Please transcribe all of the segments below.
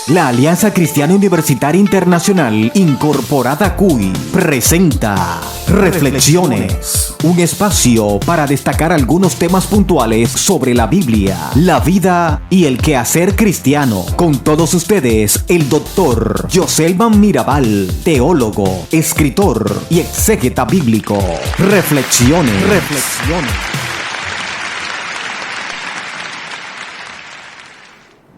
La Alianza Cristiana Universitaria Internacional Incorporada CUI presenta Reflexiones, un espacio para destacar algunos temas puntuales sobre la Biblia, la vida y el quehacer cristiano. Con todos ustedes, el doctor Joselman Mirabal, teólogo, escritor y exégeta bíblico. Reflexiones.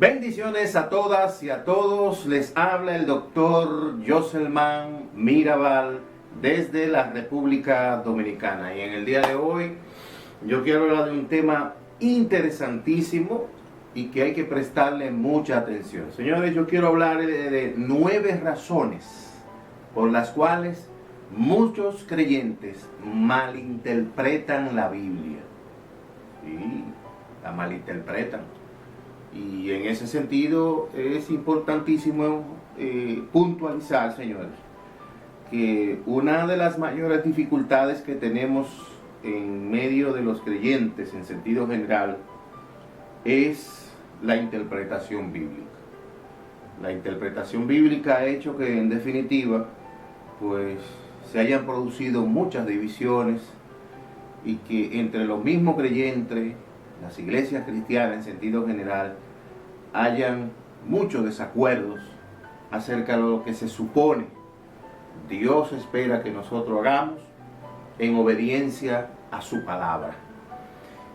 Bendiciones a todas y a todos. Les habla el doctor Joselman Mirabal desde la República Dominicana. Y en el día de hoy yo quiero hablar de un tema interesantísimo y que hay que prestarle mucha atención. Señores, yo quiero hablar de 9 razones por las cuales muchos creyentes malinterpretan la Biblia. Sí, la malinterpretan. Y en ese sentido es importantísimo puntualizar, señores, que una de las mayores dificultades que tenemos en medio de los creyentes en sentido general es la interpretación bíblica. La interpretación bíblica ha hecho que en definitiva pues se hayan producido muchas divisiones y que entre los mismos creyentes, las iglesias cristianas en sentido general, hayan muchos desacuerdos acerca de lo que se supone Dios espera que nosotros hagamos en obediencia a su palabra.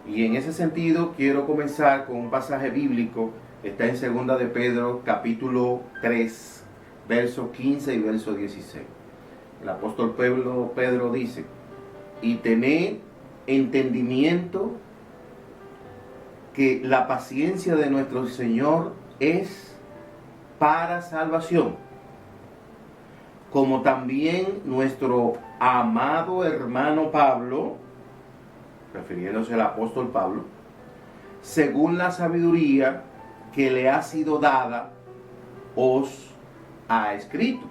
Y en ese sentido quiero comenzar con un pasaje bíblico. Está en 2 de Pedro capítulo 3 verso 15 y verso 16. El apóstol Pedro dice: y tened entendimiento que la paciencia de nuestro Señor es para salvación, como también nuestro amado hermano Pablo, refiriéndose al apóstol Pablo, según la sabiduría que le ha sido dada, os ha escrito.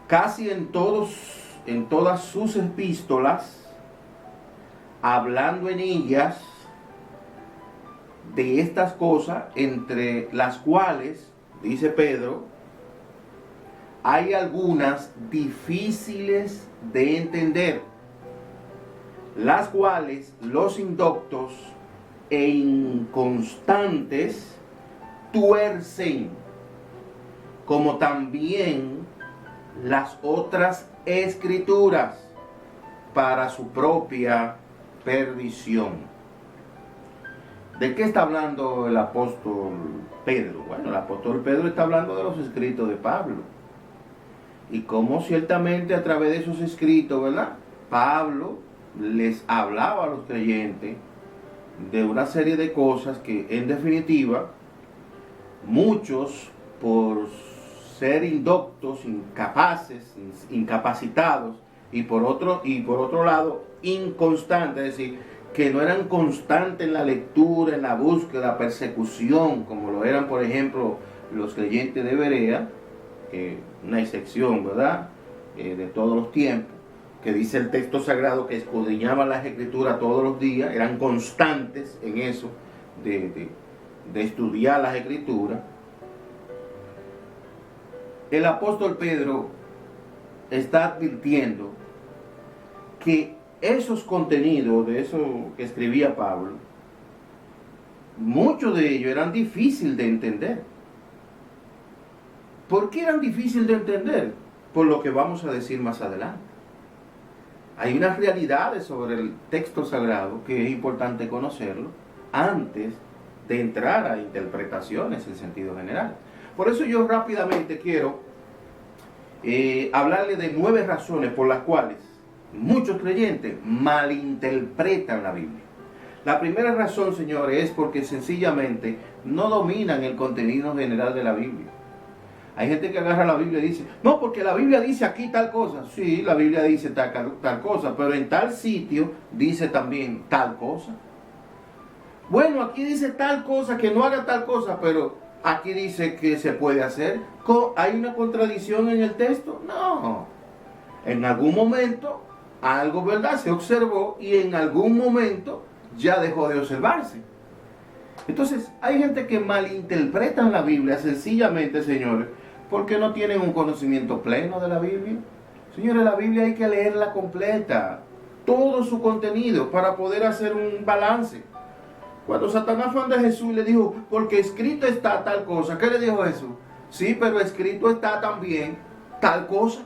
Casi en todas sus epístolas, hablando en ellas de estas cosas, entre las cuales, dice Pedro, hay algunas difíciles de entender, las cuales los indoctos e inconstantes tuercen, como también las otras escrituras, para su propia perdición. ¿De qué está hablando el apóstol Pedro? Bueno, el apóstol Pedro está hablando de los escritos de Pablo. Y cómo ciertamente a través de esos escritos, ¿verdad?, Pablo les hablaba a los creyentes de una serie de cosas que en definitiva muchos, por ser indoctos, incapaces, incapacitados, y por otro lado inconstantes, es decir, que no eran constantes en la lectura, en la búsqueda, persecución, como lo eran, por ejemplo, los creyentes de Berea, una excepción, ¿verdad?, de todos los tiempos, que dice el texto sagrado que escudriñaban las escrituras todos los días, eran constantes en eso, de estudiar las escrituras. El apóstol Pedro está advirtiendo que esos contenidos de eso que escribía Pablo, muchos de ellos eran difíciles de entender. ¿Por qué eran difíciles de entender? Por lo que vamos a decir más adelante. Hay unas realidades sobre el texto sagrado que es importante conocerlo antes de entrar a interpretaciones en sentido general. Por eso yo rápidamente quiero hablarle de 9 razones por las cuales muchos creyentes malinterpretan la Biblia. La primera razón, señores, es porque sencillamente no dominan el contenido general de la Biblia. Hay gente que agarra la Biblia y dice: no, porque la Biblia dice aquí tal cosa. Sí, la Biblia dice tal cosa, pero en tal sitio dice también tal cosa. Bueno, aquí dice tal cosa, que no haga tal cosa, pero aquí dice que se puede hacer. ¿Hay una contradicción en el texto? No. En algún momento algo, ¿verdad?, se observó y en algún momento ya dejó de observarse. Entonces, hay gente que malinterpreta la Biblia sencillamente, señores, porque no tienen un conocimiento pleno de la Biblia. Señores, la Biblia hay que leerla completa, todo su contenido, para poder hacer un balance. Cuando Satanás fue ante Jesús y le dijo, porque escrito está tal cosa, ¿qué le dijo Jesús? Sí, pero escrito está también tal cosa.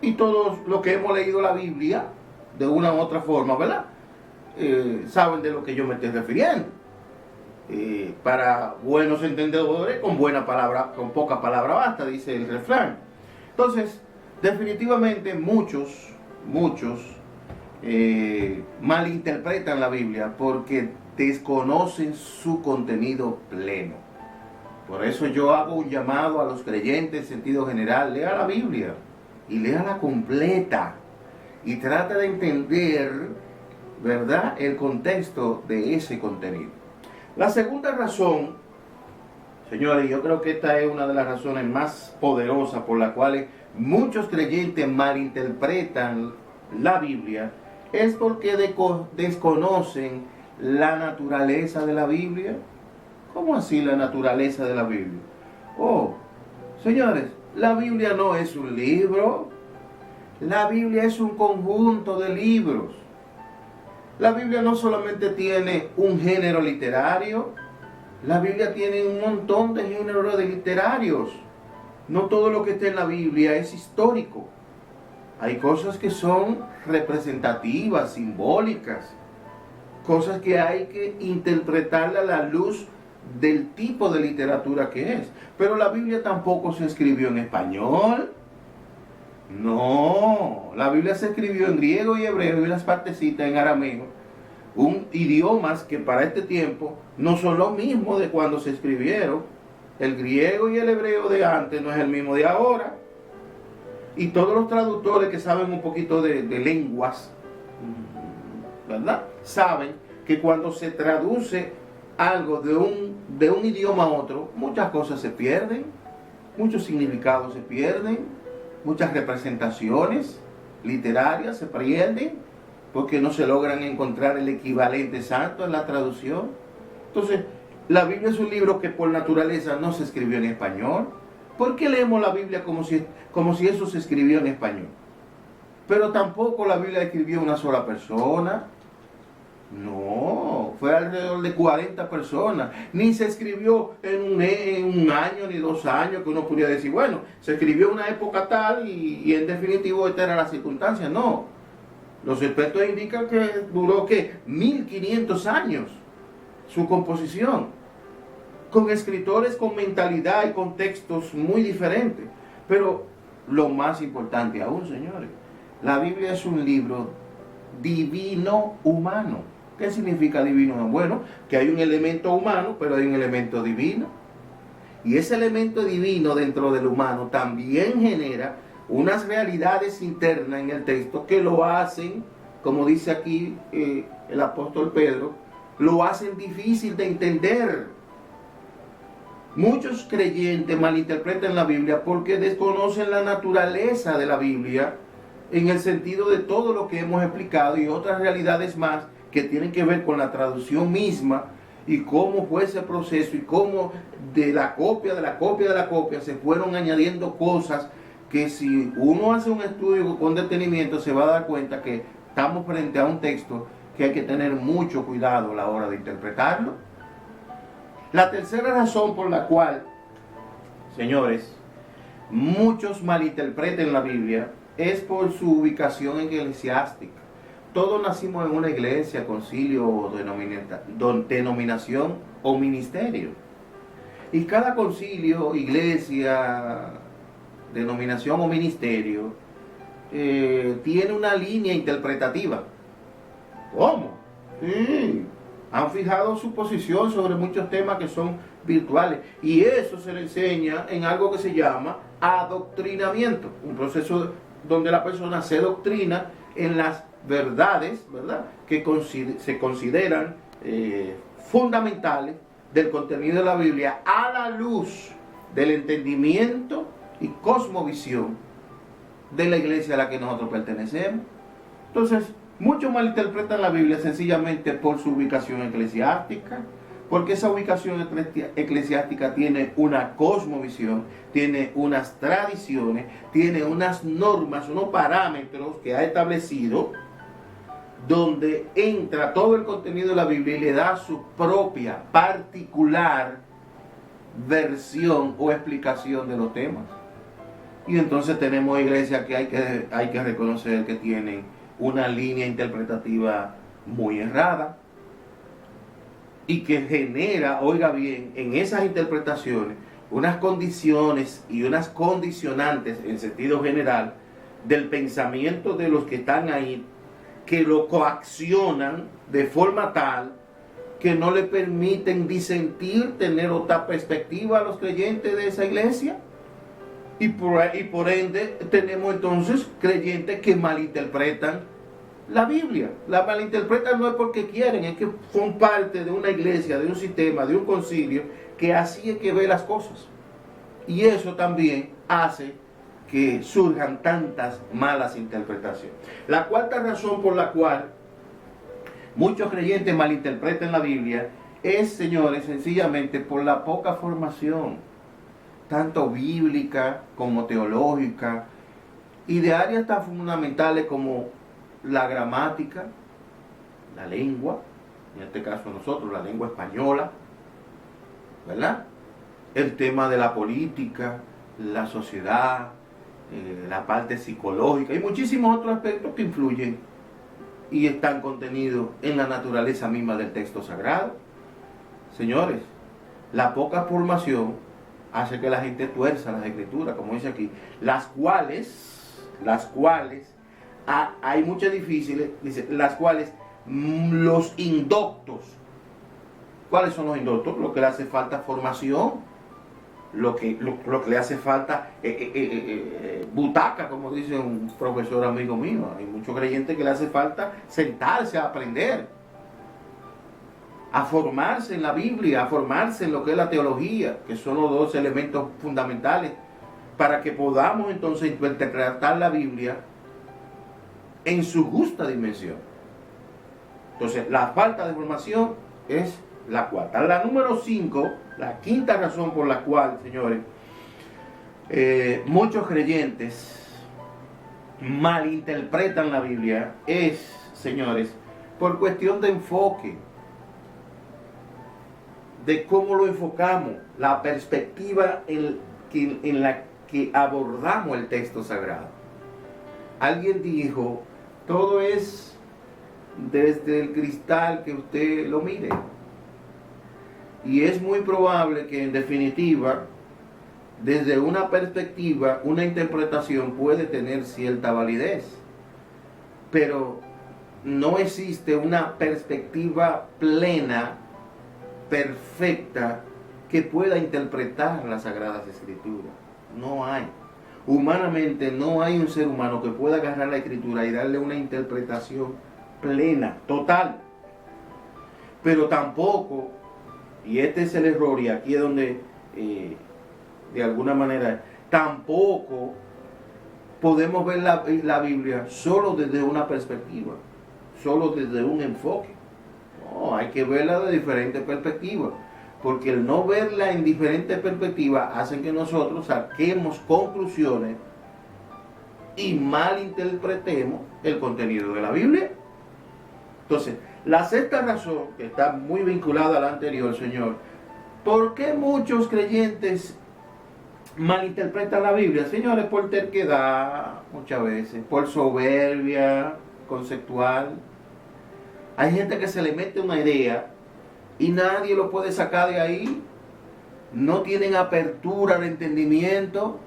Y todos los que hemos leído la Biblia, de una u otra forma, ¿verdad? Saben de lo que yo me estoy refiriendo. Para buenos entendedores, con buena palabra, con poca palabra basta, dice el refrán. Entonces, definitivamente muchos malinterpretan la Biblia porque desconocen su contenido pleno. Por eso yo hago un llamado a los creyentes en sentido general: lea la Biblia y léala completa y trata de entender, ¿verdad?, el contexto de ese contenido. La segunda razón, señores, yo creo que esta es una de las razones más poderosas por las cuales muchos creyentes malinterpretan la Biblia, es porque desconocen la naturaleza de la Biblia. ¿Cómo así la naturaleza de la Biblia? Oh, señores, la Biblia no es un libro. La Biblia es un conjunto de libros. La Biblia no solamente tiene un género literario, la Biblia tiene un montón de géneros literarios. No todo lo que está en la Biblia es histórico. Hay cosas que son representativas, simbólicas, cosas que hay que interpretar a la luz del tipo de literatura que es. Pero la Biblia tampoco se escribió en español. No, la Biblia se escribió en griego y hebreo y las partecitas en arameo, idiomas que para este tiempo no son lo mismo de cuando se escribieron. El griego y el hebreo de antes no es el mismo de ahora. Y todos los traductores que saben un poquito de lenguas, ¿verdad?, saben que cuando se traduce algo de un idioma a otro, muchas cosas se pierden, muchos significados se pierden, muchas representaciones literarias se pierden porque no se logran encontrar el equivalente exacto en la traducción. Entonces, la Biblia es un libro que por naturaleza no se escribió en español. ¿Por qué leemos la Biblia como si eso se escribió en español? Pero tampoco la Biblia escribió una sola persona. No, fue alrededor de 40 personas. Ni se escribió en un año ni 2 años, que uno podría decir, bueno, se escribió en una época tal y en definitivo esta era la circunstancia. No, los expertos indican que duró, ¿qué?, 1500 años su composición, con escritores con mentalidad y contextos muy diferentes. Pero lo más importante aún, señores, la Biblia es un libro divino humano. ¿Qué significa divino? Bueno, que hay un elemento humano, pero hay un elemento divino. Y ese elemento divino dentro del humano también genera unas realidades internas en el texto que lo hacen, como dice aquí el apóstol Pedro, lo hacen difícil de entender. Muchos creyentes malinterpretan la Biblia porque desconocen la naturaleza de la Biblia en el sentido de todo lo que hemos explicado y otras realidades más que tienen que ver con la traducción misma y cómo fue ese proceso y cómo de la copia se fueron añadiendo cosas que si uno hace un estudio con detenimiento se va a dar cuenta que estamos frente a un texto que hay que tener mucho cuidado a la hora de interpretarlo. La tercera razón por la cual, señores, muchos malinterpretan la Biblia es por su ubicación eclesiástica. Todos nacimos en una iglesia, concilio, denominación o ministerio. Y cada concilio, iglesia, denominación o ministerio tiene una línea interpretativa. ¿Cómo? Sí. Han fijado su posición sobre muchos temas que son virtuales. Y eso se le enseña en algo que se llama adoctrinamiento. Un proceso donde la persona se doctrina en las verdades, ¿verdad?, que se consideran fundamentales del contenido de la Biblia a la luz del entendimiento y cosmovisión de la iglesia a la que nosotros pertenecemos. Entonces, muchos malinterpretan la Biblia sencillamente por su ubicación eclesiástica, Porque esa ubicación eclesiástica tiene una cosmovisión, tiene unas tradiciones, tiene unas normas, unos parámetros que ha establecido, donde entra todo el contenido de la Biblia y le da su propia, particular versión o explicación de los temas. Y entonces tenemos iglesias que hay que reconocer que tienen una línea interpretativa muy errada y que genera, oiga bien, en esas interpretaciones unas condiciones y unas condicionantes en sentido general del pensamiento de los que están ahí, que lo coaccionan de forma tal que no le permiten disentir, tener otra perspectiva a los creyentes de esa iglesia. Y por ende tenemos entonces creyentes que malinterpretan la Biblia. La malinterpretan no es porque quieren, es que son parte de una iglesia, de un sistema, de un concilio, que así es que ve las cosas. Y eso también hace que surjan tantas malas interpretaciones. La cuarta razón por la cual muchos creyentes malinterpretan la Biblia es, señores, sencillamente por la poca formación, tanto bíblica como teológica, y de áreas tan fundamentales como la gramática, la lengua, en este caso nosotros, la lengua española, ¿verdad? El tema de la política, la sociedad, la parte psicológica y muchísimos otros aspectos que influyen y están contenidos en la naturaleza misma del texto sagrado. Señores, la poca formación hace que la gente tuerza las escrituras, como dice aquí, las cuales hay muchas difíciles, dice, las cuales los indoctos, ¿cuáles son los indoctos? Lo que le hace falta formación, lo que le hace falta butaca, como dice un profesor amigo mío. Hay muchos creyentes que le hace falta sentarse a aprender, a formarse en la Biblia, a formarse en lo que es la teología, que son los dos elementos fundamentales para que podamos entonces interpretar la Biblia en su justa dimensión. Entonces, la falta de formación es la cuarta. La número 5, la quinta razón por la cual, señores, muchos creyentes malinterpretan la Biblia es, señores, por cuestión de enfoque, de cómo lo enfocamos, la perspectiva en la que abordamos el texto sagrado. Alguien dijo, todo es desde el cristal que usted lo mire. Y es muy probable que en definitiva, desde una perspectiva, una interpretación puede tener cierta validez. Pero no existe una perspectiva plena, perfecta, que pueda interpretar las Sagradas Escrituras. No hay. Humanamente no hay un ser humano que pueda agarrar la Escritura y darle una interpretación plena, total. Pero tampoco, y este es el error, y aquí es donde de alguna manera tampoco podemos ver la Biblia solo desde una perspectiva, solo desde un enfoque. No, hay que verla de diferentes perspectivas, porque el no verla en diferentes perspectivas hace que nosotros saquemos conclusiones y malinterpretemos el contenido de la Biblia. Entonces, la sexta razón, que está muy vinculada a la anterior, señor, ¿por qué muchos creyentes malinterpretan la Biblia? Señores, por terquedad, muchas veces, por soberbia conceptual. Hay gente que se le mete una idea y nadie lo puede sacar de ahí. No tienen apertura de entendimiento.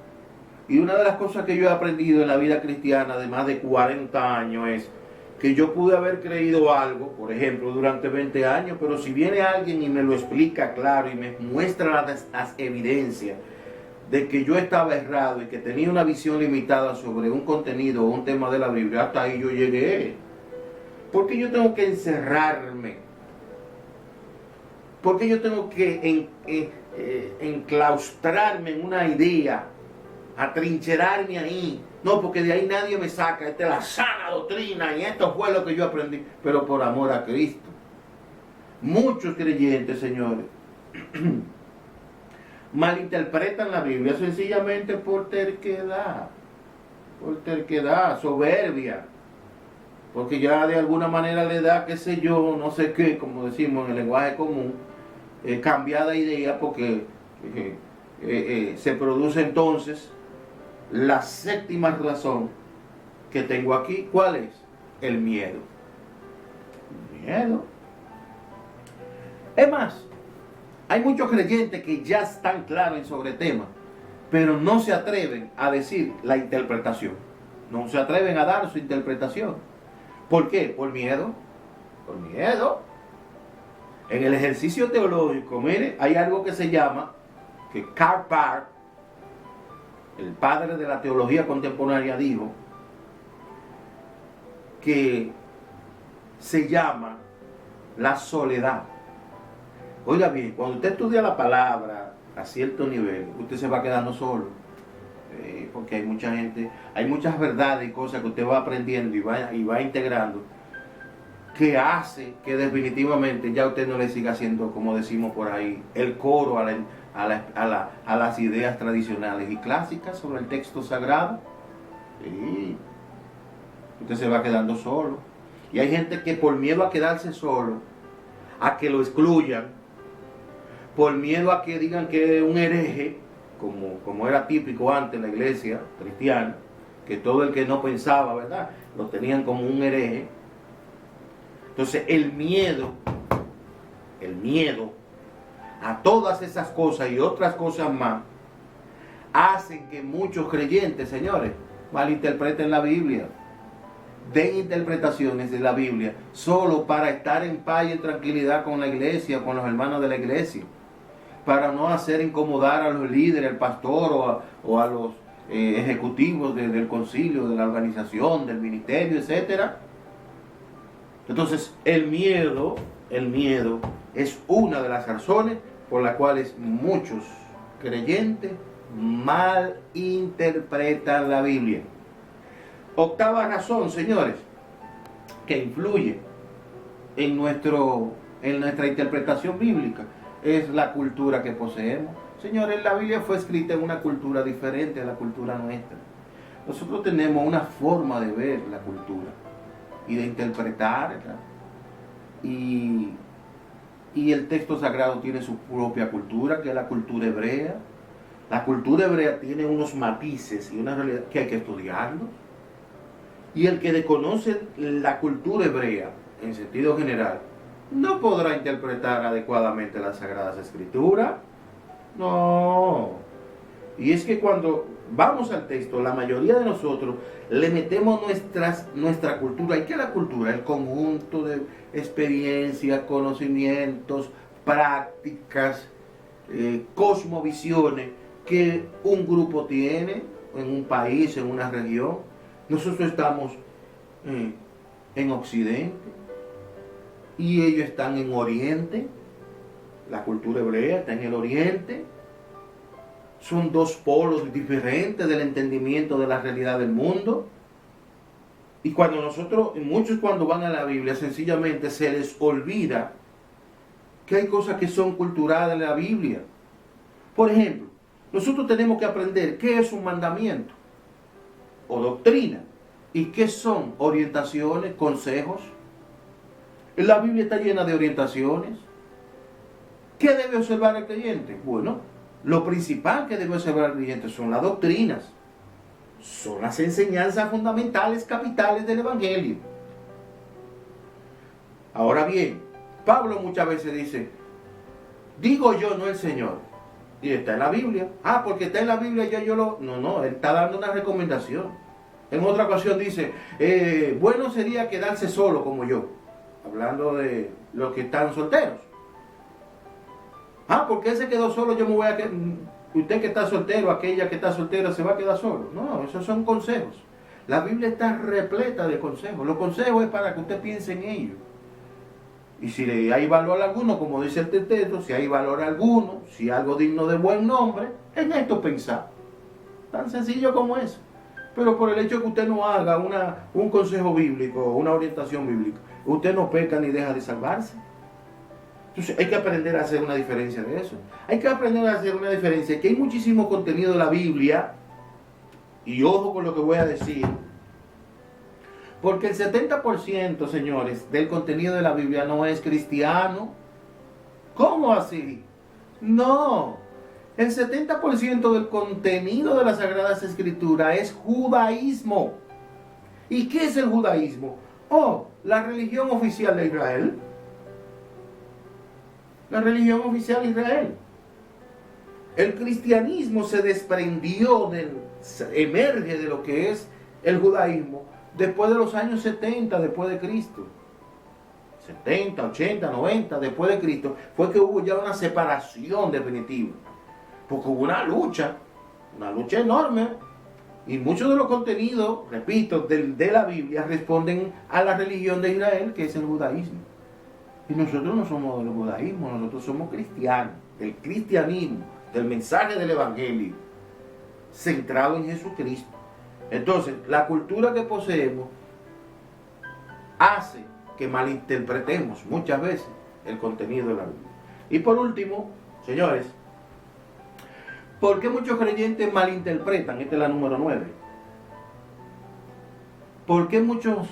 Y una de las cosas que yo he aprendido en la vida cristiana de más de 40 años es que yo pude haber creído algo, por ejemplo, durante 20 años, pero si viene alguien y me lo explica claro y me muestra las evidencias de que yo estaba errado y que tenía una visión limitada sobre un contenido o un tema de la Biblia, hasta ahí yo llegué. ¿Por qué yo tengo que encerrarme? ¿Por qué yo tengo que enclaustrarme en una idea, atrincherarme ahí? No, porque de ahí nadie me saca. Esta es la sana doctrina y esto fue lo que yo aprendí, pero por amor a Cristo. Muchos creyentes, señores, malinterpretan la Biblia sencillamente por terquedad, soberbia, porque ya de alguna manera le da, qué sé yo, no sé qué, como decimos en el lenguaje común, cambiada idea, porque se produce entonces la séptima razón que tengo aquí. ¿Cuál es? El miedo. Miedo. Es más, hay muchos creyentes que ya están claros sobre el tema, pero no se atreven a decir la interpretación. No se atreven a dar su interpretación. ¿Por qué? Por miedo. Por miedo. En el ejercicio teológico, mire, hay algo que se llama, que Karl Barth, el padre de la teología contemporánea, dijo, que se llama la soledad. Oiga bien, cuando usted estudia la palabra a cierto nivel, usted se va quedando solo, porque hay mucha gente, hay muchas verdades y cosas que usted va aprendiendo y va integrando, que hace que definitivamente ya usted no le siga haciendo, como decimos por ahí, el coro a las ideas tradicionales y clásicas sobre el texto sagrado. Sí. Usted se va quedando solo. Y hay gente que por miedo a quedarse solo, a que lo excluyan, por miedo a que digan que es un hereje, como era típico antes en la iglesia cristiana, que todo el que no pensaba, ¿verdad?, lo tenían como un hereje. Entonces el miedo a todas esas cosas y otras cosas más, hacen que muchos creyentes, señores, malinterpreten la Biblia, den interpretaciones de la Biblia solo para estar en paz y en tranquilidad con la iglesia, con los hermanos de la iglesia, para no hacer incomodar a los líderes, al pastor o a los ejecutivos del concilio, de la organización, del ministerio, etcétera. Entonces el miedo es una de las razones por las cuales muchos creyentes malinterpretan la Biblia. Octava razón, señores, que influye en nuestra interpretación bíblica, es la cultura que poseemos. Señores, la Biblia fue escrita en una cultura diferente a la cultura nuestra. Nosotros tenemos una forma de ver la cultura y de interpretarla. Y el texto sagrado tiene su propia cultura, que es la cultura hebrea. La cultura hebrea tiene unos matices y una realidad que hay que estudiarlos. Y el que desconoce la cultura hebrea, en sentido general, no podrá interpretar adecuadamente las Sagradas Escrituras. No. Y es que cuando vamos al texto, la mayoría de nosotros le metemos nuestra cultura. ¿Y qué es la cultura? El conjunto de experiencias, conocimientos, prácticas, cosmovisiones que un grupo tiene en un país, en una región. Nosotros estamos en Occidente y ellos están en Oriente. La cultura hebrea está en el Oriente. Son dos polos diferentes del entendimiento de la realidad del mundo. Y muchos cuando van a la Biblia, sencillamente se les olvida que hay cosas que son culturales de la Biblia. Por ejemplo, nosotros tenemos que aprender qué es un mandamiento o doctrina y qué son orientaciones, consejos. La Biblia está llena de orientaciones. ¿Qué debe observar el creyente? Bueno, lo principal que debe observar el creyente son las doctrinas, son las enseñanzas fundamentales, capitales del Evangelio. Ahora bien, Pablo muchas veces dice, digo yo, no el Señor. Y está en la Biblia. Porque está en la Biblia, No, él está dando una recomendación. En otra ocasión dice, bueno sería quedarse solo como yo, hablando de los que están solteros. Porque él se quedó solo, yo me voy a quedar. Usted que está soltero, aquella que está soltera, se va a quedar solo. No, esos son consejos. La Biblia está repleta de consejos. Los consejos es para que usted piense en ellos. Y si hay valor alguno, como dice el texto, si hay valor alguno, si algo digno de buen nombre, en esto pensar. Tan sencillo como eso. Pero por el hecho de que usted no haga un consejo bíblico, una orientación bíblica, usted no peca ni deja de salvarse. Entonces hay que aprender a hacer una diferencia de eso. Hay que aprender a hacer una diferencia, que hay muchísimo contenido de la Biblia, y ojo con lo que voy a decir, porque el 70%, señores, del contenido de la Biblia no es cristiano. ¿Cómo así? No. El 70% del contenido de las Sagradas Escrituras es judaísmo. ¿Y qué es el judaísmo? Oh, la religión oficial de Israel. La religión oficial de Israel. El cristianismo se desprendió emerge de lo que es el judaísmo después de los años 70 después de Cristo. 70, 80, 90 después de Cristo fue que hubo ya una separación definitiva. Porque hubo una lucha enorme. Y muchos de los contenidos, repito, de la Biblia responden a la religión de Israel, que es el judaísmo. Y nosotros no somos del judaísmo, nosotros somos cristianos, del cristianismo, del mensaje del evangelio, centrado en Jesucristo. Entonces, la cultura que poseemos hace que malinterpretemos muchas veces el contenido de la Biblia. Y por último, señores, ¿por qué muchos creyentes malinterpretan? Esta es la número 9. ¿Por qué muchos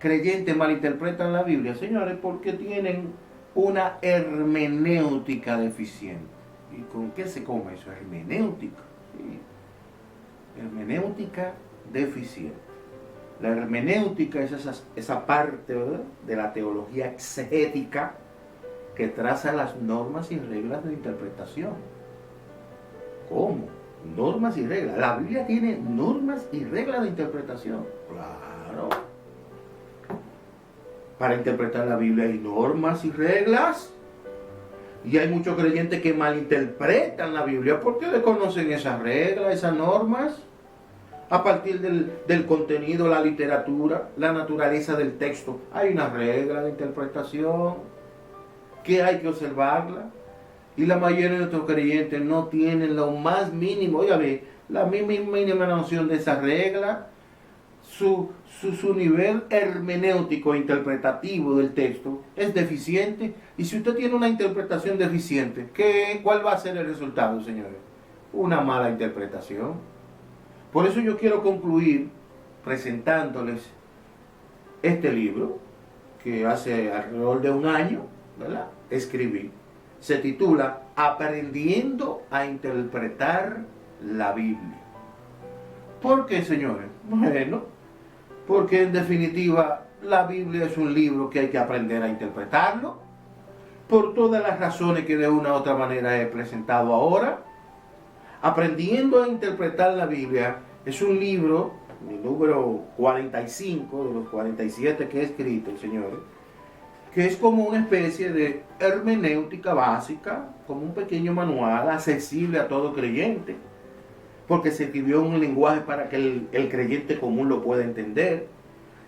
creyentes malinterpretan la Biblia? Señores, porque tienen una hermenéutica deficiente. ¿Y con qué se come eso? Hermenéutica. Sí. Hermenéutica deficiente. La hermenéutica es esa parte, ¿verdad?, de la teología exegética que traza las normas y reglas de interpretación. ¿Cómo? Normas y reglas. La Biblia tiene normas y reglas de interpretación. Claro. Para interpretar la Biblia hay normas y reglas. Y hay muchos creyentes que malinterpretan la Biblia porque desconocen esas reglas, esas normas. A partir del contenido, la literatura, la naturaleza del texto, hay una regla de interpretación que hay que observarla. Y la mayoría de nuestros creyentes no tienen lo más mínimo, oígame, la mínima noción de esa regla. Su nivel hermenéutico interpretativo del texto es deficiente. Y si usted tiene una interpretación deficiente, ¿cuál va a ser el resultado, señores? Una mala interpretación. Por eso yo quiero concluir presentándoles este libro que hace alrededor de un año, ¿verdad?, escribí. Se titula Aprendiendo a interpretar la Biblia. ¿Por qué, señores? Bueno, porque en definitiva la Biblia es un libro que hay que aprender a interpretarlo por todas las razones que de una u otra manera he presentado ahora. Aprendiendo a interpretar la Biblia es un libro, mi número 45 de los 47 que he escrito, señores, que es como una especie de hermenéutica básica, como un pequeño manual accesible a todo creyente, porque se escribió en un lenguaje para que el creyente común lo pueda entender.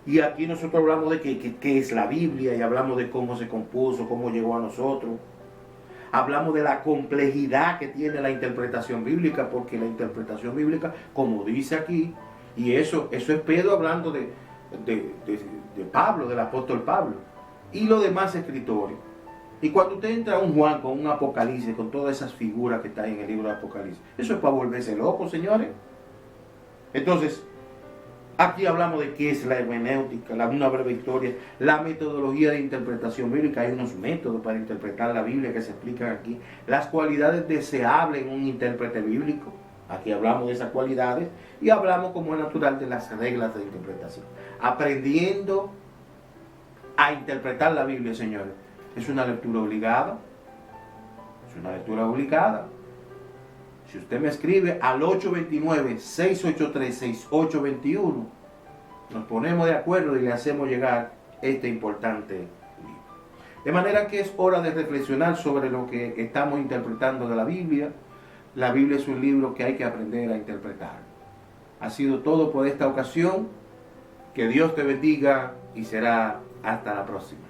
Y aquí nosotros hablamos de qué es la Biblia, y hablamos de cómo se compuso, cómo llegó a nosotros. Hablamos de la complejidad que tiene la interpretación bíblica, porque la interpretación bíblica, como dice aquí, y eso es Pedro hablando de Pablo, del apóstol Pablo, y los demás escritores. Y cuando usted entra a un Juan con un Apocalipsis, con todas esas figuras que están en el libro de Apocalipsis, eso es para volverse loco, señores. Entonces, aquí hablamos de qué es la hermenéutica, una breve historia, la metodología de interpretación bíblica. Hay unos métodos para interpretar la Biblia que se explican aquí. Las cualidades deseables en un intérprete bíblico. Aquí hablamos de esas cualidades y hablamos como es natural de las reglas de interpretación. Aprendiendo a interpretar la Biblia, señores, es una lectura obligada. Es una lectura obligada. Si usted me escribe al 829-683-6821, nos ponemos de acuerdo y le hacemos llegar este importante libro. De manera que es hora de reflexionar sobre lo que estamos interpretando de la Biblia. La Biblia es un libro que hay que aprender a interpretar. Ha sido todo por esta ocasión. Que Dios te bendiga y será hasta la próxima.